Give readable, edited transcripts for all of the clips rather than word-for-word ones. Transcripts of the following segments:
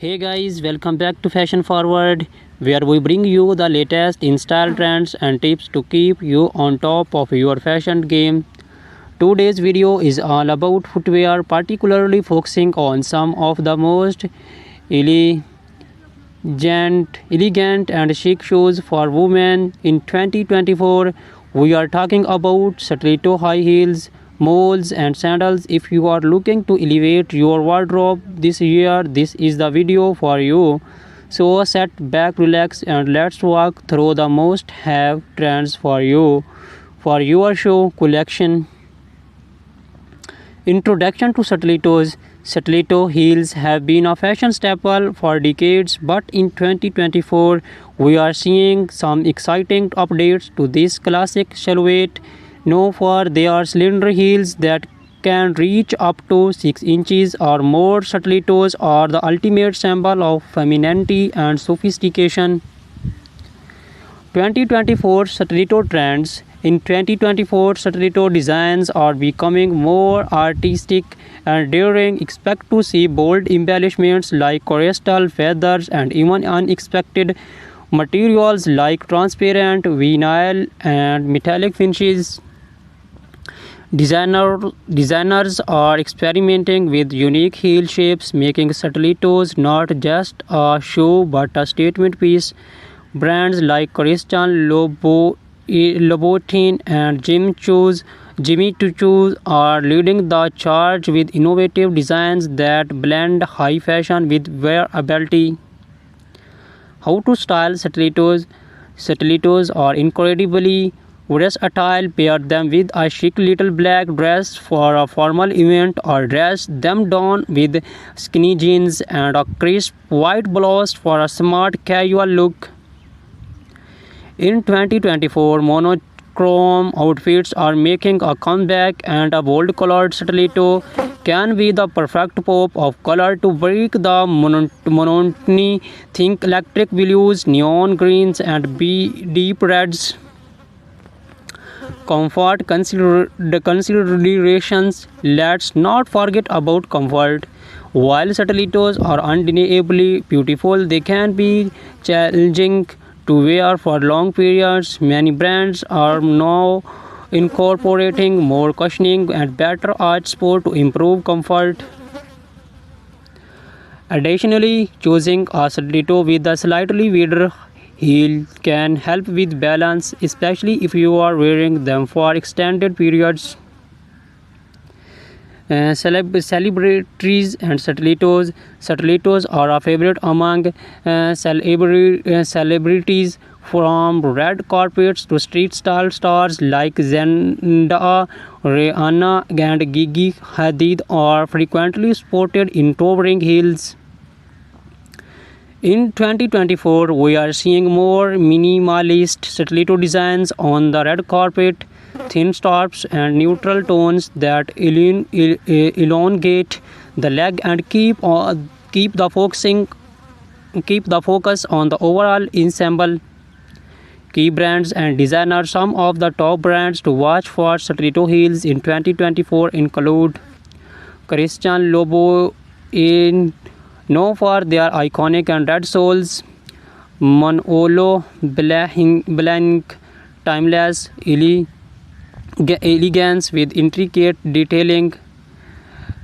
Hey guys, welcome back to Fashion Forward, where we bring you the latest in style trends and tips to keep you on top of your fashion game. Today's video is all about footwear, particularly focusing on some of the most elegant, elegant and chic shoes for women in 2024. We are talking about stiletto high heels, moles, and sandals. If you are looking to elevate your wardrobe this year, this is the video for you. So sit back, relax, and let's walk through the most have trends for you for your show collection. Introduction to stilettos. Stiletto heels have been a fashion staple for decades, but in 2024 we are seeing some exciting updates to this classic silhouette. Known for their slender heels that can reach up to 6 inches or more, stilettos are the ultimate symbol of femininity and sophistication. 2024 stiletto trends. In 2024, stiletto designs are becoming more artistic and daring. Expect to see bold embellishments like crystal feathers and even unexpected materials like transparent vinyl and metallic finishes. Designers are experimenting with unique heel shapes, making stilettos not just a shoe but a statement piece. Brands like Christian Louboutin and Jimmy Choo are leading the charge with innovative designs that blend high fashion with wearability. How to style stilettos? Stilettos are incredibly versatile. Pair them with a chic little black dress for a formal event or dress them down with skinny jeans and a crisp white blouse for a smart casual look. In 2024, monochrome outfits are making a comeback, and a bold colored stiletto can be the perfect pop of color to break the monotony. Think electric blues, neon greens, and deep reds. Comfort considerations. Let's not forget about comfort. While stilettos are undeniably beautiful, they can be challenging to wear for long periods. Many brands are now incorporating more cushioning and better arch support to improve comfort. Additionally, choosing a stiletto with a slightly wider heel can help with balance, especially if you are wearing them for extended periods. Celebrities and stilettos. Stilettos are a favorite among celebrities, from red carpets to street style stars like Zendaya, Rihanna, and Gigi Hadid are frequently sported in towering heels. In 2024, we are seeing more minimalist stiletto designs on the red carpet, thin straps and neutral tones that elongate the leg and keep the focus on the overall ensemble. Key brands and designers. Some of the top brands to watch for stiletto heels in 2024 include Christian Louboutin, known for their iconic and red soles; Manolo Blahnik, timeless elegance with intricate detailing;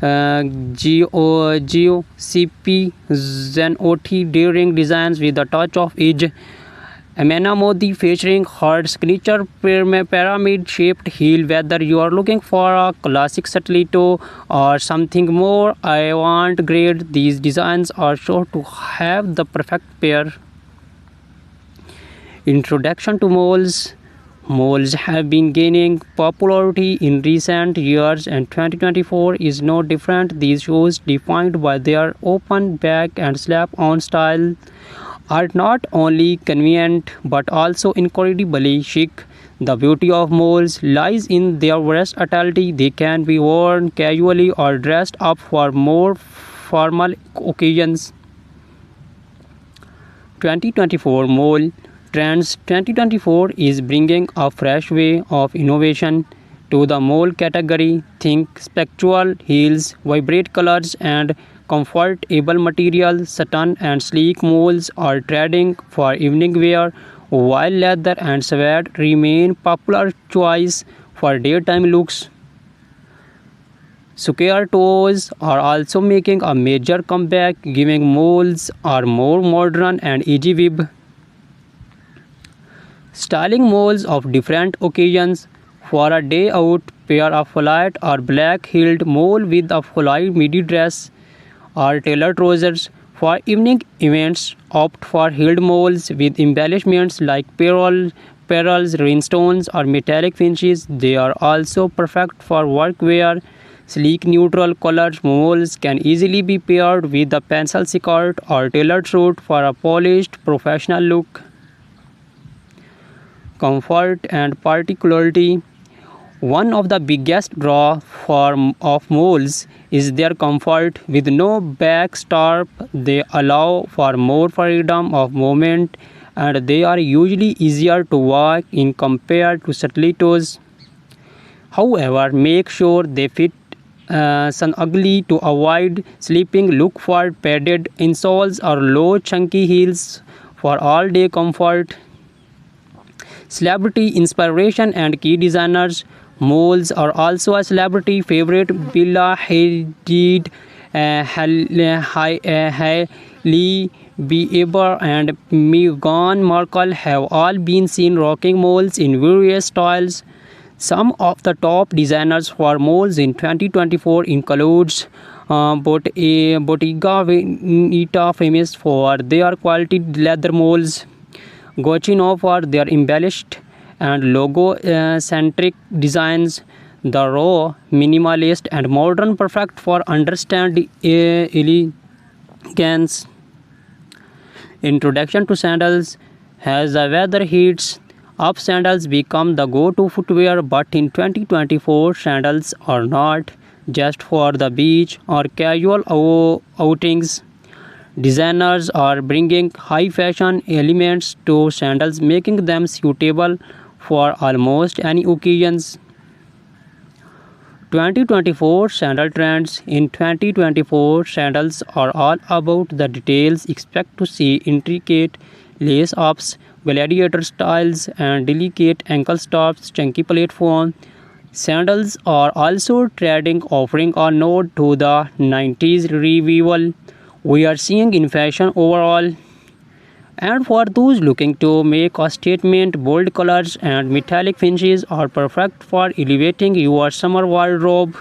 GOCP Zenotti, daring designs with a touch of edge; Amena Modi, featuring her signature pyramid-shaped heel. Whether you are looking for a classic stiletto or something more avant-garde, these designs are sure to have the perfect pair. Introduction to moles. Moles have been gaining popularity in recent years, and 2024 is no different. These shoes, defined by their open back and slap-on style, are not only convenient but also incredibly chic. The beauty of moles lies in their versatility. They can be worn casually or dressed up for more formal occasions. 2024 Mole Trends. 2024 is bringing a fresh way of innovation to the mole category. Think spectral heels, vibrant colors, and comfortable material, satin and sleek moles are trending for evening wear, while leather and suede remain popular choice for daytime looks. Square toes are also making a major comeback, giving moles are more modern and easy weave. Styling moles of different occasions. For a day out, pair a flat or black-heeled mole with a full midi dress or tailored trousers. For evening events, opt for heeled moles with embellishments like pearls, rhinestones, or metallic finishes. They are also perfect for workwear. Sleek neutral colored moles can easily be paired with a pencil skirt or tailored suit for a polished professional look. Comfort and particularity. One of the biggest draw of moles is their comfort. With no back strap, they allow for more freedom of movement and they are usually easier to walk in compared to stilettos. However, make sure they fit snugly to avoid slipping. Look for padded insoles or low chunky heels for all-day comfort. Celebrity inspiration and key designers. Moles are also a celebrity favorite. Bella Hadid, Hailey Bieber, and Meghan Markle have all been seen rocking moles in various styles. Some of the top designers for moles in 2024 includes Bottega Veneta, famous for their quality leather moles. Gucci for their embellished and logo-centric designs. The raw, minimalist, and modern, perfect for understand elegance. Introduction to sandals. As the weather heats up, sandals become the go-to footwear, but in 2024, sandals are not just for the beach or casual outings. Designers are bringing high fashion elements to sandals, making them suitable for almost any occasions. 2024 sandal trends. In 2024, sandals are all about the details. Expect to see intricate lace ups, gladiator styles, and delicate ankle stops, chunky platform. Sandals are also trending, offering a nod to the 90s revival we are seeing in fashion overall. And for those looking to make a statement, bold colors and metallic finishes are perfect for elevating your summer wardrobe.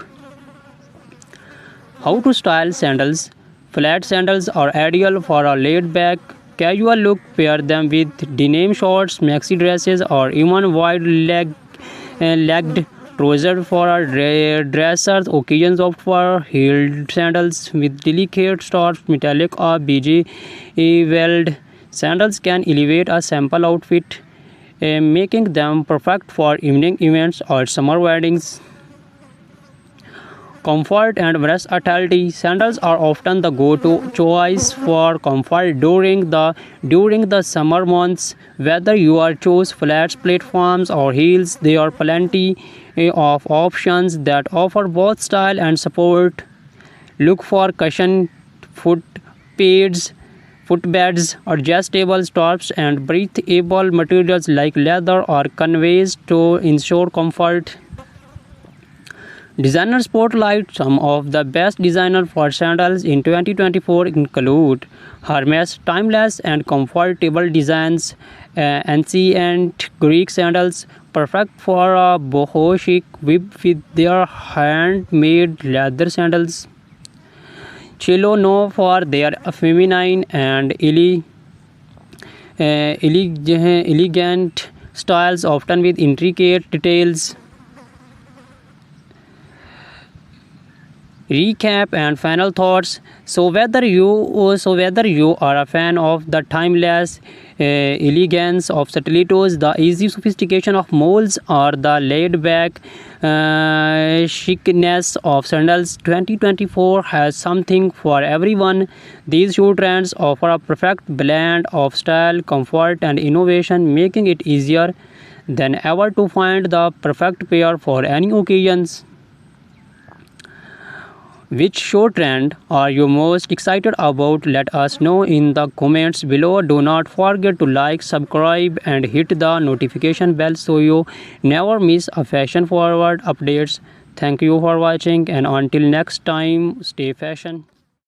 How to style sandals. Flat sandals are ideal for a laid-back, casual look. Pair them with denim shorts, maxi dresses, or even wide-legged trousers for a dressers. Occasions opt for heeled sandals with delicate straps, metallic or beige weld. Sandals can elevate a simple outfit, making them perfect for evening events or summer weddings. Comfort and versatility. Sandals are often the go-to choice for comfort during the summer months. Whether you are choose flats, platforms, or heels, there are plenty of options that offer both style and support. Look for cushion foot pads, footbeds, adjustable straps, and breathable materials like leather or canvas to ensure comfort. Designer spotlight. Some of the best designers for sandals in 2024 include Hermes. Timeless and comfortable designs. Ancient Greek sandals, perfect for a boho chic with their handmade leather sandals. Cello known for their feminine and elegant styles, often with intricate details. Recap and final thoughts. So whether you are a fan of the timeless elegance of stilettos, the easy sophistication of molds, or the laid-back chicness of sandals, 2024 has something for everyone. These shoe trends offer a perfect blend of style, comfort, and innovation, making it easier than ever to find the perfect pair for any occasions. Which show trend are you most excited about? Let us know in the comments below. Do not forget to like, subscribe and hit the notification bell so you never miss a fashion forward updates. Thank you for watching and until next time, stay fashion.